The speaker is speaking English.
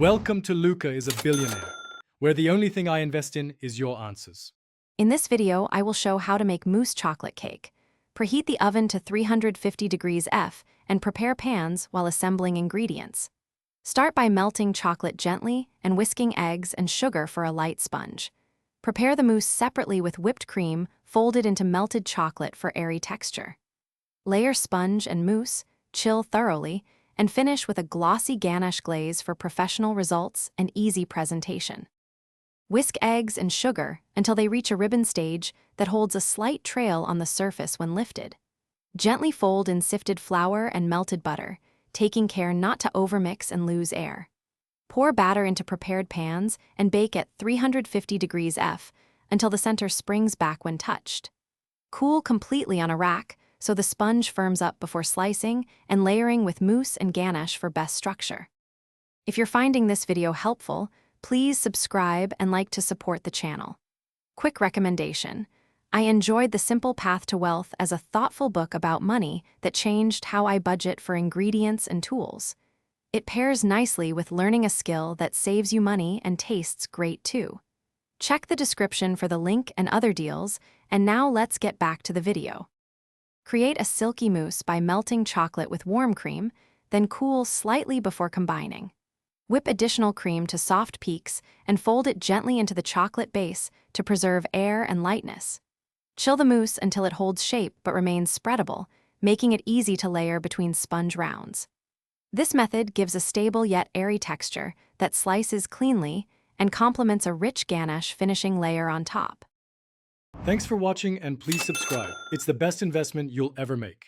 Welcome to Luca is a Billionaire, where the only thing I invest in is your answers. In this video, I will show how to make mousse chocolate cake. Preheat the oven to 350 degrees F and prepare pans while assembling ingredients. Start by melting chocolate gently and whisking eggs and sugar for a light sponge. Prepare the mousse separately with whipped cream folded into melted chocolate for airy texture. Layer sponge and mousse, chill thoroughly, and finish with a glossy ganache glaze for professional results and easy presentation. Whisk eggs and sugar until they reach a ribbon stage that holds a slight trail on the surface when lifted. Gently fold in sifted flour and melted butter, taking care not to overmix and lose air. Pour batter into prepared pans and bake at 350 degrees F until the center springs back when touched. Cool completely on a rack so the sponge firms up before slicing and layering with mousse and ganache for best structure. If you're finding this video helpful, please subscribe and like to support the channel. Quick recommendation: I enjoyed The Simple Path to Wealth as a thoughtful book about money that changed how I budget for ingredients and tools. It pairs nicely with learning a skill that saves you money and tastes great too. Check the description for the link and other deals, and now let's get back to the video. Create a silky mousse by melting chocolate with warm cream, then cool slightly before combining. Whip additional cream to soft peaks and fold it gently into the chocolate base to preserve air and lightness. Chill the mousse until it holds shape but remains spreadable, making it easy to layer between sponge rounds. This method gives a stable yet airy texture that slices cleanly and complements a rich ganache finishing layer on top. Thanks for watching and please subscribe. It's the best investment you'll ever make.